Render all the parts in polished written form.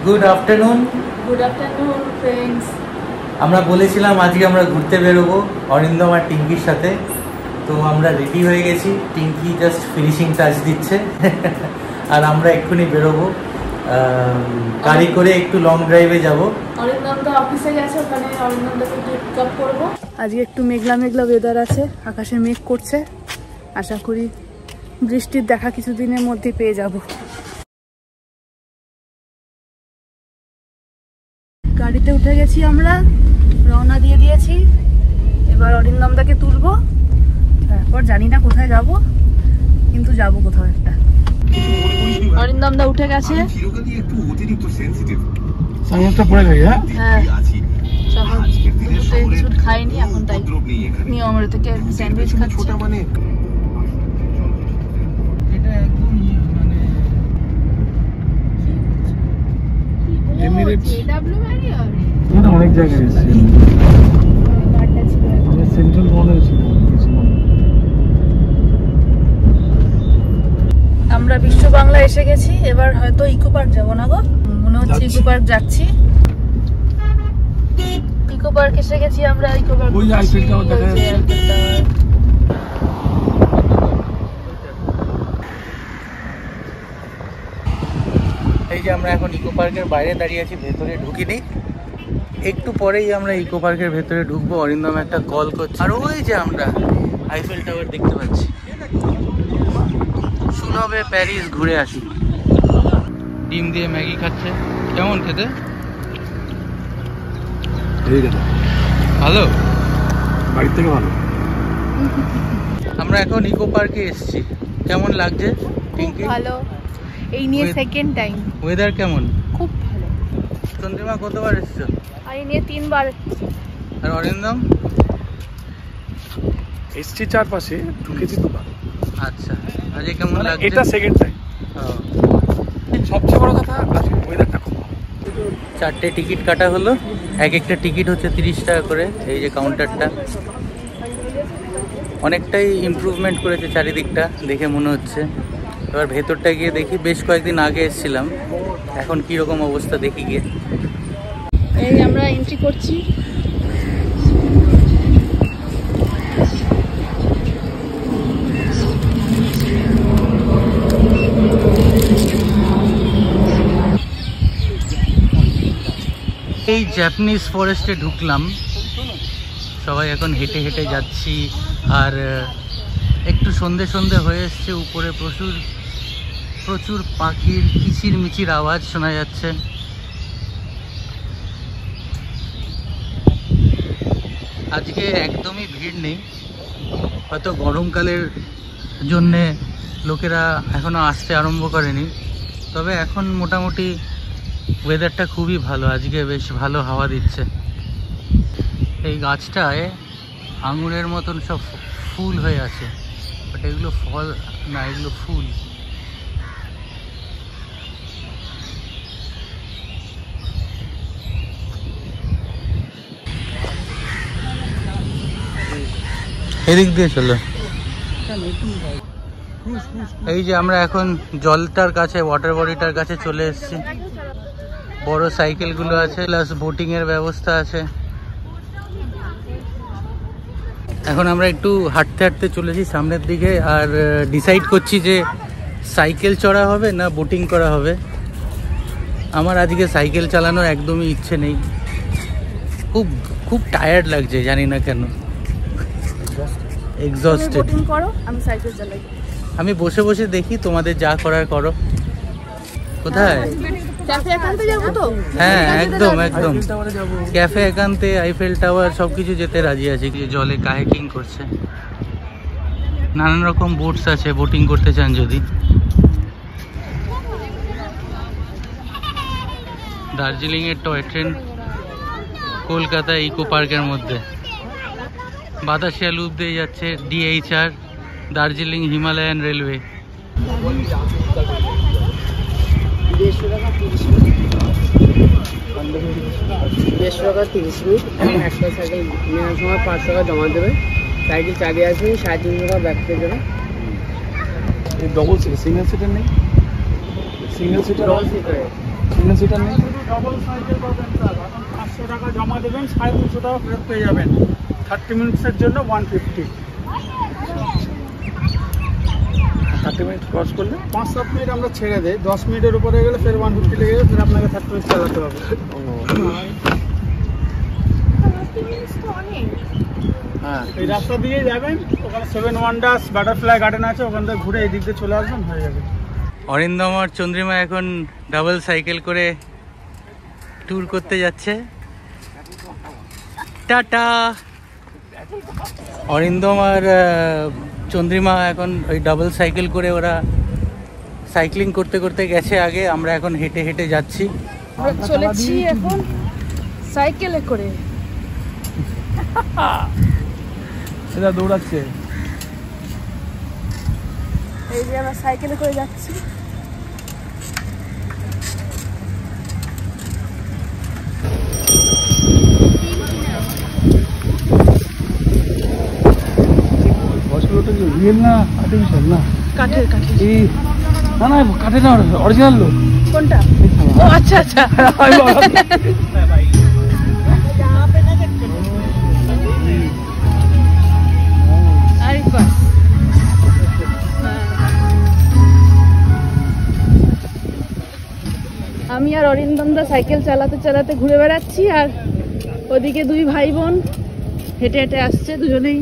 Good afternoon. Good afternoon friends. আমরা বলেছিলাম আজকে আমরা ঘুরতে বেরোবো অরিন্দম আর টিঙ্কির সাথে, তো আমরা রেডি হয়ে গেছি। টিঙ্কি জাস্ট ফিনিশিং টাচ দিচ্ছে আর আমরা এক্ষুনি বেরোবো গাড়ি করে, একটু লং ড্রাইভে যাব। অরিন্দম তো অফিসে গেছে, ওখানে অরিন্দমকে পিক আপ করবো। আজকে একটু মেঘলা মেঘলা ওয়েদার আছে, আকাশে মেঘ করছে। আশা করি বৃষ্টির দেখা কিছুদিনের মধ্যে পেয়ে যাব। গাড়িতে উঠে গেছি, আমরা রওনা দিয়ে দিয়েছি। এবার অরিন্দমদাকে তুলবো, তারপর জানি না কোথায় যাব, কিন্তু যাব কোথাও একটা। অরিন্দমদা উঠে গেছে। হ্যাঁ, সকাল কিছু খাইনি, এখন তাই নিয়মের থেকে স্যান্ডউইচ খাচ্ছি। অনেক জায়গায় সেন্ট্রাল মনে ছিল। আমরা বিশ্ব বাংলা এসে গেছি, এবার হয়তো ইকো পার্ক যাবো না গো, মনে হচ্ছে ইকো পার্ক যাচ্ছি। ইকো পার্ক এসে গেছি আমরা। ইকো পার্ক ওই আইফেল টাওয়ার দেখা যাচ্ছে। এই যে আমরা এখন ইকো পার্কের বাইরে দাঁড়িয়ে আছি, ভেতরে ঢুকিনি। একটু পরেই আমরা ইকো পার্কের ভেতরে ঢুকবো। অরিন্দম একটা কল করছে, আর ওই যে আমরা আইফেল টাওয়ার দেখতে পাচ্ছি। সুলভে প্যারিস ঘুরে আসি। ডিম দিয়ে ম্যাগি খাচ্ছে, কেমন খেতে? ভালো, বাড়ির থেকে ভালো। আমরা এখন ইকো পার্কে এসেছি। কেমন লাগছে টিঙ্কি? ভালো, এই নিয়ে সেকেন্ড টাইম। ওয়েদার কেমন? খুব ভালো। চন্দ্রিমা কতবার এসেছো? আর এই নিয়ে 3 বার। আর অরিন্দম? এসছি চারপাশে, ঢুকেছি দুবার। আচ্ছা, আজকে কেমন লাগছে? এটা সেকেন্ড টাইম। সবচেয়ে বড় কথা আজকে ওয়েদারটা খুব ভালো। 4টে টিকিট কাটা হলো, এক একটা টিকিট হচ্ছে 30 টাকা করে। এই যে কাউন্টারটা অনেকটাই ইমপ্রুভমেন্ট করেছে চারিদিকটা, দেখে মনে হচ্ছে। এবার ভেতরটা গিয়ে দেখি। বেশ কয়েকদিন আগে এসেছিলাম, এখন কীরকম অবস্থা দেখি গিয়ে। এই আমরা এন্ট্রি করছি। এই জাপানিজ ফরেস্টে ঢুকলাম। সবাই এখন হেঁটে হেঁটে যাচ্ছি, আর একটু সন্ধে সন্ধে হয়ে এসছে। উপরে প্রচুর প্রচুর পাখির কিচির মিচির আওয়াজ শোনা যাচ্ছে। আজকে একদমই ভিড় নেই, হয়তো গরমকালের জন্যে লোকেরা এখনও আসতে আরম্ভ করেনি। তবে এখন মোটামুটি ওয়েদারটা খুবই ভালো, আজকে বেশ ভালো হাওয়া দিচ্ছে। এই গাছটায় আঙুরের মতন সব ফুল হয়ে আছে, বাট এগুলো ফল না, এগুলো ফুল। এদিক দিয়ে চলো। এই যে আমরা এখন জলটার কাছে, ওয়াটার বডিটার কাছে চলে এসেছি। বড় সাইকেলগুলো আছে, প্লাস বোটিং এর ব্যবস্থা আছে। এখন আমরা একটু হাঁটতে হাঁটতে চলেছি সামনের দিকে, আর ডিসাইড করছি যে সাইকেল চড়া হবে না বোটিং করা হবে। আমার আজকে সাইকেল চালানোর একদমই ইচ্ছে নেই, খুব খুব টায়ার্ড লাগছে, জানি না কেন। এক্সস্টেড। বোটিং করো, আমি সাইকেল চালাই। আমি বসে বসে দেখি, তোমাদের যা করার করো। কোথায়? ক্যাফে একান্তে যাবো তো? হ্যাঁ, একদম একদম। ক্যাফে একান্তে, আইফেল টাওয়ার সবকিছু যেতে রাজি আছে। জলে কায়াকিং করছে, নানান রকম বোটস আছে, বোটিং করতে চান যদি। দার্জিলিং এর টয় ট্রেন কলকাতা ইকো পার্কের মধ্যে বাতাসিয়া লুপ দিয়ে যাচ্ছে। DHR, Darjeeling Himalayan railway. 150 টাকা 30 মিনিট, 150 টাকা 30 মিনিট। একটা সাইকেল নেওয়ার সময় 5 টাকা জমা দেবে। সাইকেল চালিয়ে আসবে, 350 টাকা ব্যাক পেয়ে যাবে। ডবল সিট, সিঙ্গেল সিটার নেই? Single seater, double seater. Single seater নেই? ডবল সাইকেল পাবেন স্যার, এখন 500 টাকা জমা দেবেন, 350 টাকা ফেরত পেয়ে যাবেন। 30 মিনিটসের জন্য 150। 30 মিনিট ক্রস করলে 5-7 মিনিট আমরা ছেড়ে দেই, 10 মিনিটের উপরে গেলে ফের 150 লেগে যাবে, ফের আপনাকে 30 মিনিট চালাতে হবে। হ্যাঁ এই রাস্তা দিয়ে যাবেন, ওখানে 7 ওয়ান্ডার্স বাটারফ্লাই গার্ডেন আছে, ওখান থেকে ঘুরে এই দিক দিয়ে চলে আসবেন, হয়ে যাবে। অরিন্দম আর চন্দ্রিমা এখন ডাবল সাইকেল করে ট্যুর করতে যাচ্ছে। টাটা। অরিন্দম আর চন্দ্রিমা এখন ওই ডাবল সাইকেল করে ওরা সাইক্লিং করতে করতে গেছে আগে, আমরা এখন হেঁটে হেঁটে যাচ্ছি। আমরা চলেছি এখন সাইকেলে করে। সেটা দৌড়াচ্ছে। এই যে আমরা সাইকেলে করে যাচ্ছি। হসপিটালটা কি রিয়েল না আর্টিফিশিয়াল? না কাঠের কাঠের। এই না না কাটে না, অরিজিনাল লোক। কোনটা? ও আচ্ছা আচ্ছা। আমি আর অরিন্দম দা সাইকেল চালাতে চালাতে ঘুরে বেড়াচ্ছি, আর ওদিকে দুই ভাই বোন হেঁটে হেঁটে আসছে। দুজনেই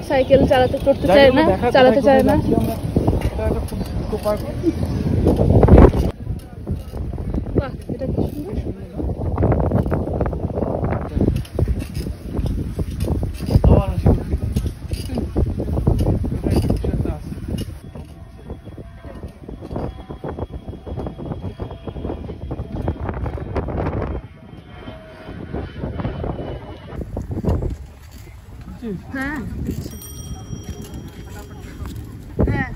সাইকেল চালাতে চায় না। বাহ, এটা কি সুন্দর। হ্যাঁ হ্যাঁ।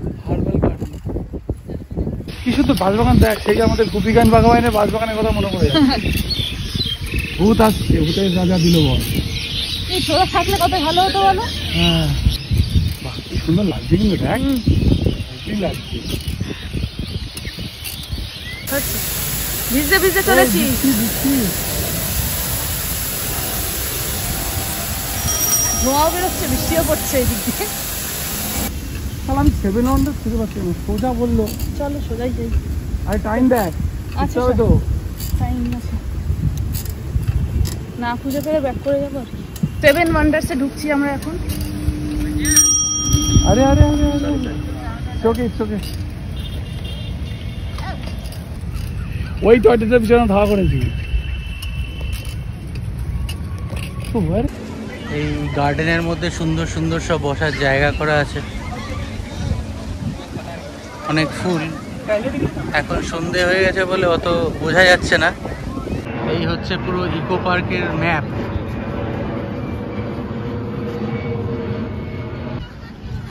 কি সুন্দর বাঁশবাগান দেখ, সেই আমাদের গোপীগান বাগানের বাঁশবাগানের কথা মনে পড়ে যায়। ভূত আসছে, ভূতের রাজা দিল বল। এই ছোড়া থাকলে কত ভালো হতো বলো। হ্যাঁ বাহ, কি সুন্দর লাগছে কিন্তু দেখ, কি লাগছে। ভিজে ভিজে চলেছি। ধোঁয়াও বেরোচ্ছে, বৃষ্টিও পড়ছে এদিক দিয়ে। তাহলে আমি 7 ওয়ান্ডার খুঁজে পাচ্ছি না, সোজা বললো। চলো সোজাই যাই। আরে টাইম দেখ, আচ্ছা হবে তো। টাইম আছে, না খুঁজে পেলে ব্যাক করে যাবো। 7 ওয়ান্ডার্সে ঢুকছি আমরা এখন। আরে আরে আরে আরে ওকে ওকে। ওই টয়লেটের পিছনে ধাওয়া করেছি। এই গার্ডেনের মধ্যে সুন্দর সুন্দর সব বসার জায়গা করা আছে, অনেক ফুল। এখন সন্ধে হয়ে গেছে বলে অত বোঝা যাচ্ছে না। এই হচ্ছে পুরো ইকো পার্কের ম্যাপ।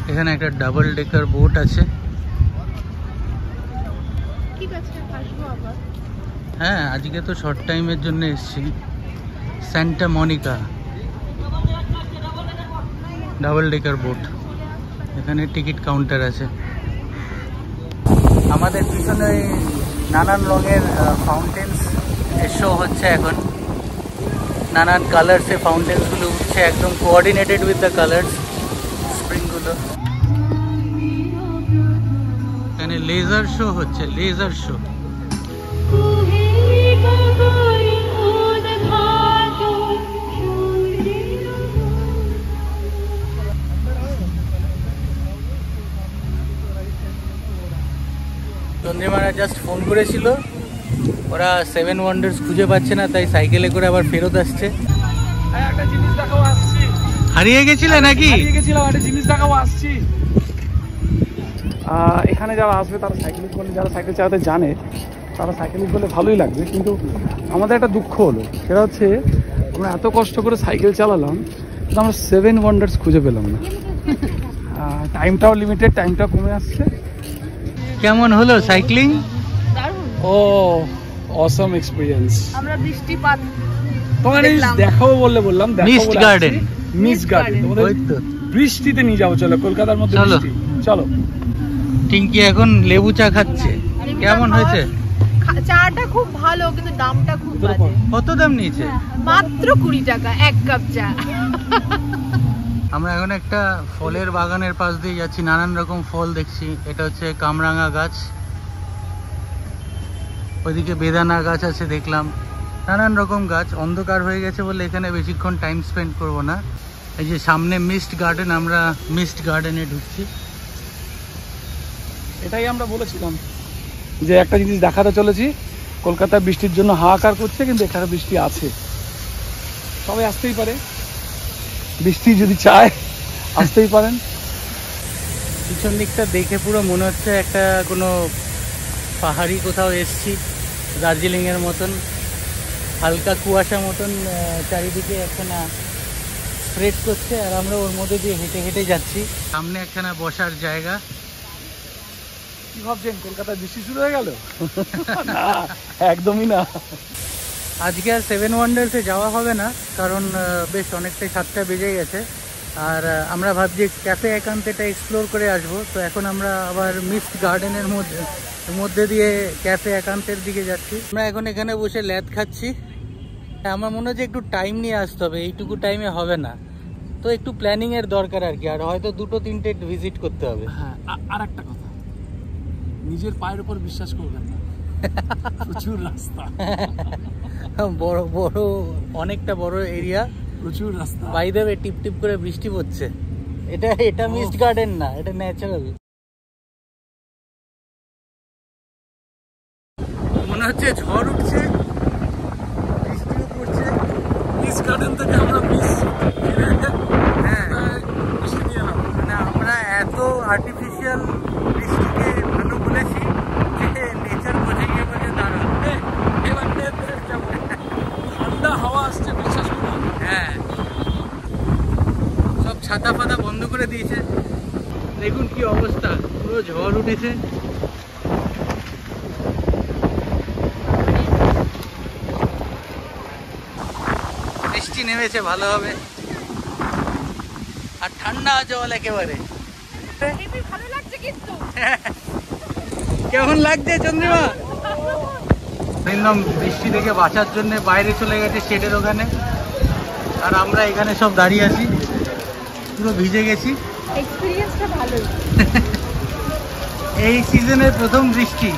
এখানে একটা ডাবল ডেকার বোট আছে। ঠিক আছে, আসবো আবার। হ্যাঁ, আজকে তো শর্ট টাইমের জন্য এসেছি। Santa Monica double decker boat, এখানে টিকিট কাউন্টার আছে। আমাদের পিছনে নানান রঙের ফাউন্টেন্স শো হচ্ছে এখন। নানান কালার্সে ফাউন্টেন্সগুলো উঠছে, একদম কোঅর্ডিনেটেড উইথ দ্য কালার্স স্প্রিংগুলো। এখানে লেজার শো হচ্ছে, লেজার শো। চন্দ্রিমারা জাস্ট ফোন করেছিল, ওরা 7 ওয়ান্ডার্স খুঁজে পাচ্ছে না, তাই সাইকেলে করে আবার ফেরত আসছে। একটা জিনিস দেখাও, আসছি। হারিয়ে গেছিলে নাকি? হারিয়ে গেছিলাম, একটা জিনিস দেখাও, আসছি। এখানে যারা আসবে তারা সাইকেলিং করলে, যারা সাইকেল চালাতে জানে তারা সাইকেলিং করলে ভালোই লাগবে, কিন্তু আমাদের একটা দুঃখ হলো, সেটা হচ্ছে আমরা এত কষ্ট করে সাইকেল চালালাম কিন্তু আমরা 7 ওয়ান্ডার্স খুঁজে পেলাম না। টাইমটাও লিমিটেড, টাইমটাও কমে আসছে। কেমন হলো সাইক্লিং? দারুণ। ও অসম এক্সপিরিয়েন্স। আমরা বৃষ্টিপাত তোমাকে দেখাবো বললে বললাম, মিস্ট গার্ডেন। মিস্ট গার্ডেন ওই তো বৃষ্টিতে নিয়ে যাবো, চলো কলকাতার মধ্যে বৃষ্টি। চলো। টিঙ্কি এখন লেবু চা খাচ্ছে, কেমন হয়েছে? চাটা খুব ভালো কিন্তু দামটা খুব বাজে। কত দাম নিয়েছে? মাত্র 20 টাকা 1 কাপ চা। আমরা এখন একটা ফলের বাগানের পাশ দিয়ে যাচ্ছি, নানান রকম ফল দেখছি। এটা হচ্ছে কামরাঙা গাছ, ওইদিকে বেদানা গাছ আছে দেখলাম, নানান রকম গাছ। অন্ধকার হয়ে গেছে বলে এখানে বেশিক্ষণ টাইম স্পেন্ড করব না। এই যে সামনে মিস্ট গার্ডেন, আমরা মিস্ট গার্ডেনে ঢুকছি। এটাই আমরা বলেছিলাম যে একটা জিনিস দেখাতে চলেছি, কলকাতা বৃষ্টির জন্য হাহাকার করছে কিন্তু এখানে বৃষ্টি আছে, সবাই আসতেই পারে, বৃষ্টি যদি চায় আসতেই পারেন। পিছন দিকটা দেখে পুরো মনে হচ্ছে একটা কোনো পাহাড়ি কোথাও এসছি, দার্জিলিংয়ের মতন। হালকা কুয়াশা মতন চারিদিকে একখানা স্প্রেড করছে, আর আমরা ওর মধ্যে দিয়ে হেঁটে হেঁটে যাচ্ছি। সামনে একখানা বসার জায়গা। কি ভাবছেন কলকাতায় বৃষ্টি শুরু হয়ে গেল? না, একদমই না। আজকে আর 7 ওয়ান্ডার্সে যাওয়া হবে না, কারণ বেশ অনেকটাই 7টা বেজে গেছে। আর আমরা ভাবছি ক্যাফে একান্তেটা এক্সপ্লোর করে আসবো। তো এখন আমরা আবার মিস্ট গার্ডেনের মধ্যে দিয়ে ক্যাফে একান্তের দিকে যাচ্ছি। আমরা এখন এখানে বসে ল্যাদ খাচ্ছি। আমার মনে হচ্ছে একটু টাইম নিয়ে আসতে হবে, এইটুকু টাইমে হবে না, তো একটু প্ল্যানিংয়ের দরকার আর কি। আর হয়তো 2-3টে ভিজিট করতে হবে। হ্যাঁ, আর একটা কথা, নিজের পায়ের উপর বিশ্বাস করবেন না, প্রচুর রাস্তা, বড় বড় অনেকটা বড় এরিয়া, প্রচুর রাস্তা। বাই দ্য ওয়ে টিপ টিপ করে বৃষ্টি পড়ছে। এটা মিস্ট গার্ডেন না, এটা ন্যাচারাল। মনে হচ্ছে ঝড় উঠছে, বৃষ্টিও পড়ছে। মিস্ট গার্ডেন থেকে আমরা বৃষ্টি নিয়ে এলাম। মানে আমরা এত আর্টিফিশিয়াল বৃষ্টিকে ভালো বলেছি যে নেচার বোঝে গিয়ে বলে দাঁড়া, এবার কেমন ঠান্ডা হাওয়া আসছে, বিশ্বাস করুন। হ্যাঁ, সব ছাতা ফাতা বন্ধ করে দিয়েছে। দেখুন কি অবস্থা, পুরো ঝড় উঠেছে। বৃষ্টি নেমেছে, ভালো হবে। আর ঠান্ডা জল একেবারে। ভালো লাগছে কিন্তু। কেমন লাগছে চন্দ্রিমা? বৃষ্টি থেকে বাঁচার জন্য বাইরে চলে গেছে শেডের ওখানে, আর আমরা এখানে সব দাঁড়িয়ে আছি, পুরো ভিজে গেছি। এক্সপেরিয়েন্সটা ভালোই। এই সিজনের প্রথম বৃষ্টি,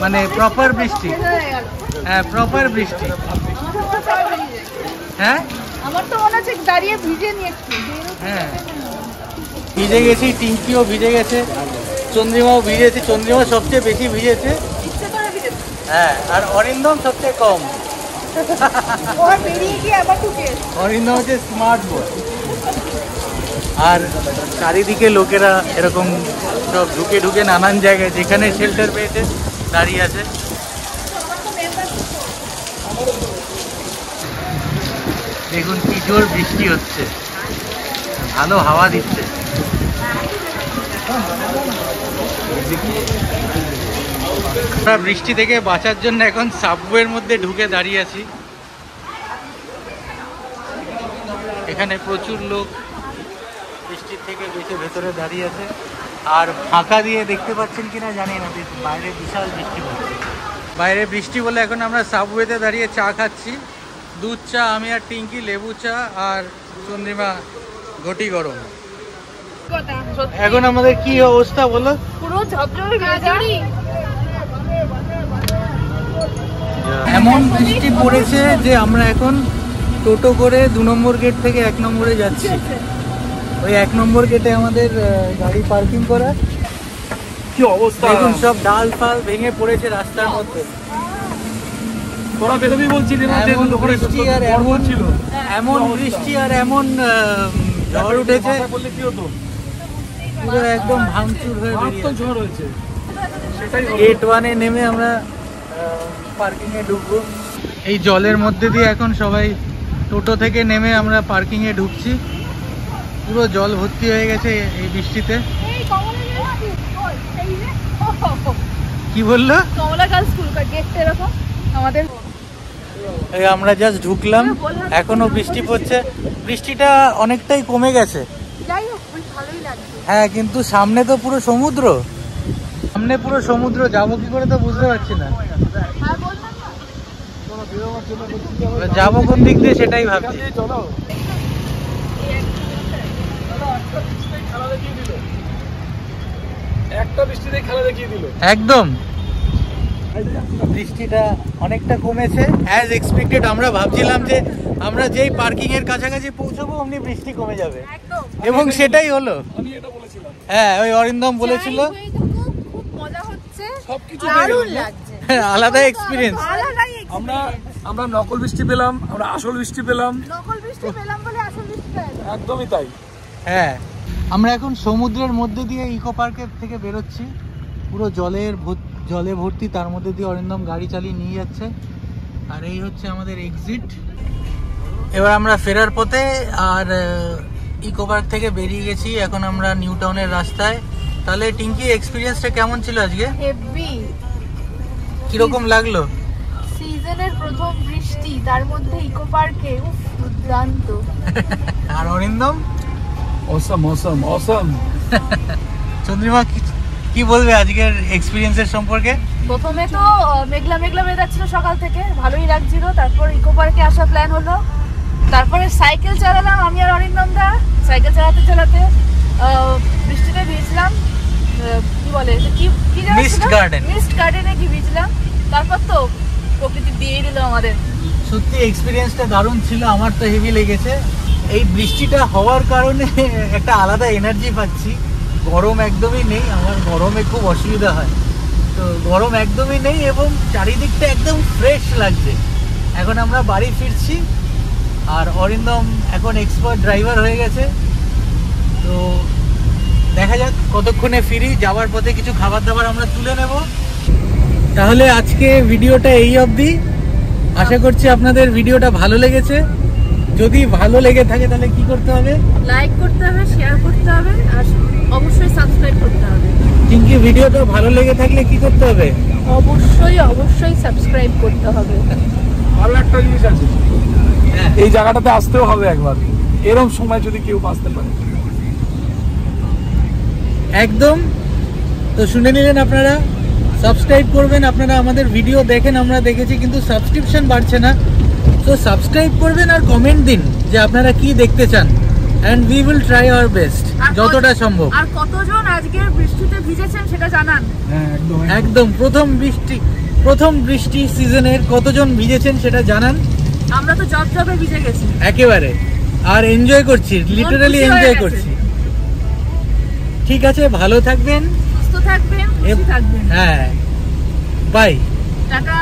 মানে প্রপার বৃষ্টি। হ্যাঁ, প্রপার বৃষ্টি। হ্যাঁ, আমার তো মনে হচ্ছে দাঁড়িয়ে ভিজে নিয়ে একটু। হ্যাঁ, ভিজে গেছি, টিঙ্কিও ভিজে গেছে, চন্দ্রিমাও ভিজেছে। চন্দ্রিমা সবচেয়ে বেশি ভিজেছে। ইচ্ছে করে ভিজেছে। হ্যাঁ, আর অরিন্দম সবচেয়ে কম। ওর বেরিয়ে গিয়ে আবার ঢুকে। অরিন্দম হচ্ছে স্মার্ট বয়। আর চারিদিকে লোকেরা এরকম সব ঢুকে ঢুকে নানান জায়গায় যেখানে শেল্টার পেয়েছে দাঁড়িয়ে আছে। দেখুন কি জোর বৃষ্টি হচ্ছে, ভালো হাওয়া দিচ্ছে। আমরা বৃষ্টি থেকে বাঁচার জন্য এখন সাবওয়ের মধ্যে ঢুকে দাঁড়িয়ে আছি। এখানে প্রচুর লোক বৃষ্টির থেকে বেঁচে ভেতরে দাঁড়িয়ে আছে। আর ফাঁকা দিয়ে দেখতে পাচ্ছেন কিনা জানি না, বাইরে বিশাল বৃষ্টি পড়ছে। বাইরে বৃষ্টি বলে এখন আমরা সাবওয়েতে দাঁড়িয়ে চা খাচ্ছি। দুধ চা, আমি আর টিঙ্কি লেবু চা, আর চন্দ্রিমা ঘটি গরম। এখন আমাদের কি অবস্থা বলো? পুরো ঝপঝপে গাজরি। এমন বৃষ্টি পড়েছে যে আমরা এখন টোটো করে 2 নম্বর গেট থেকে 1 নম্বরে যাচ্ছি। ওই 1 নম্বর গেটে আমাদের গাড়ি পার্কিং করা। কি অবস্থা, দেখুন সব ডাল ফাল ভেঙে পড়েছে রাস্তার মধ্যে। তোরা বেরোবি বলছিলি না? এমন বৃষ্টি আর এমন ছিল, এমন বৃষ্টি আর এমন ঝড় উঠেছে, বললে কি হতো? পুরো একদম ভাঙচুর হয়ে মারাত্মক ঝড় হয়েছে। সেটাই গেট 1-এ নেমে আমরা পার্কিংয়ে ঢুকবো। এই জলের মধ্যে দিয়ে এখন সবাই টোটো থেকে নেমে আমরা পার্কিংয়ে ঢুকছি। পুরো জল ভর্তি হয়ে গেছে এই বৃষ্টিতে। কি বললো? কমলা গার্লস স্কুল গেটটা এরকম আমাদের। আমরা জাস্ট ঢুকলাম, এখনো বৃষ্টি পড়ছে। বৃষ্টিটা অনেকটাই কমে গেছে। যাই হোক, ভালোই লাগছে। হ্যাঁ, কিন্তু সামনে তো পুরো সমুদ্র, সামনে পুরো সমুদ্র, যাবো কি করে তো বুঝতে পারছি না। যাবো কোন দিক দিয়ে সেটাই ভাবছি। একটা বৃষ্টিতে খেলা দেখিয়ে দিল একদম। বৃষ্টিটা অনেকটা কমেছে অ্যাজ এক্সপেক্টেড। আমরা ভাবছিলাম যে আমরা যেই পার্কিং এর কাছাকাছি পৌঁছাবো অমনি বৃষ্টি কমে যাবে, এবং সেটাই হলো। হ্যাঁ, ওই অরিন্দম বলেছিল আলাদা এক্সপিরিয়েন্স। আমরা নকল বৃষ্টি পেলাম, আমরা আসল বৃষ্টি পেলাম। একদমই তাই। হ্যাঁ, আমরা এখন সমুদ্রের মধ্যে দিয়ে ইকো পার্কের থেকে বেরোচ্ছি, পুরো জলে ভর্তি, তার মধ্যে দিয়ে অরিন্দম গাড়ি চালিয়ে নিয়ে যাচ্ছে। আর এই হচ্ছে আমাদের এক্সিট। এবার আমরা ফেরার পথে, আর ইকো পার্ক থেকে বেরিয়ে গেছি, এখন আমরা নিউ টাউনের রাস্তায়। তাহলে টিঙ্কি, এক্সপিরিয়েন্সটা কেমন ছিল আজকে? হেভি। কিরকম লাগলো? সিজনের প্রথম বৃষ্টি, তার মধ্যে ইকো পার্কে, উফ দুর্দান্ত। আর অরিন্দম? অসম অসম অসম। চন্দ্রিমা কি বলবে আজকের এক্সপিরিয়েন্সের সম্পর্কে? প্রথমে তো মেঘলা মেঘলা ওয়েদার ছিল সকাল থেকে, ভালোই লাগছিল। তারপর ইকো পার্কে আসার প্ল্যান হলো। তারপরে সাইকেল চালালাম আমি আর অরিন্দম দা। সাইকেল চালাতে চালাতে বৃষ্টিতে ভিজলাম, কি বলে কি মিস্ট গার্ডেনে কি ভিজলাম। তারপর তো প্রকৃতি দিয়েই দিল আমাদের। সত্যি এক্সপিরিয়েন্সটা দারুণ ছিল, আমার তো হেভি লেগেছে। এই বৃষ্টিটা হওয়ার কারণে একটা আলাদা এনার্জি পাচ্ছি। গরম একদমই নেই, আমার গরমে খুব অসুবিধা হয়, তো গরম একদমই নেই, এবং চারিদিকটা একদম ফ্রেশ লাগছে। এখন আমরা বাড়ি ফিরছি, আর অরিন্দম এখন এক্সপার্ট ড্রাইভার হয়ে গেছে। তো দেখা যাক কতক্ষণে ফিরি। যাওয়ার পথে কিছু খাবার দাবার আমরা তুলে নেব। তাহলে আজকে ভিডিওটা এই অবধি। আশা করছি আপনাদের ভিডিওটা ভালো লেগেছে। যদি ভালো লেগে থাকে তাহলে কি করতে হবে? লাইক করতে হবে, শেয়ার করতে হবে, আর অবশ্যই সাবস্ক্রাইব করতে হবে। টিঙ্কি, ভিডিওটা ভালো লেগে থাকলে কি করতে হবে? অবশ্যই সাবস্ক্রাইব করতে হবে। আরো একটা জিনিস আছে, এই জায়গাটাতে আসতেও হবে একবার, এরকম সময় যদি কেউ আসতে পারে। একদম। তো শুনে নিলেন আপনারা, সাবস্ক্রাইব করবেন। আপনারা আমাদের ভিডিও দেখেন, আমরা দেখেছি, কিন্তু সাবস্ক্রিপশন বাড়ছে না। তো সাবস্ক্রাইব করবেন আর কমেন্ট দিন যে আপনারা কি দেখতে চান, and we will try our best যতটা সম্ভব। আর কতজন আজকের বৃষ্টিতে ভিজেছেন সেটা জানান। হ্যাঁ, একদম একদম। প্রথম বৃষ্টি সিজনের কতজন ভিজেছেন সেটা জানান। আমরা তো জবে ভিজে গেছি একেবারে, আর এনজয় করছি, লিটারালি এনজয় করছি। ঠিক আছে, ভালো থাকবেন, সুস্থ থাকবেন, খুশি থাকবেন। হ্যাঁ, বাই, টাটা।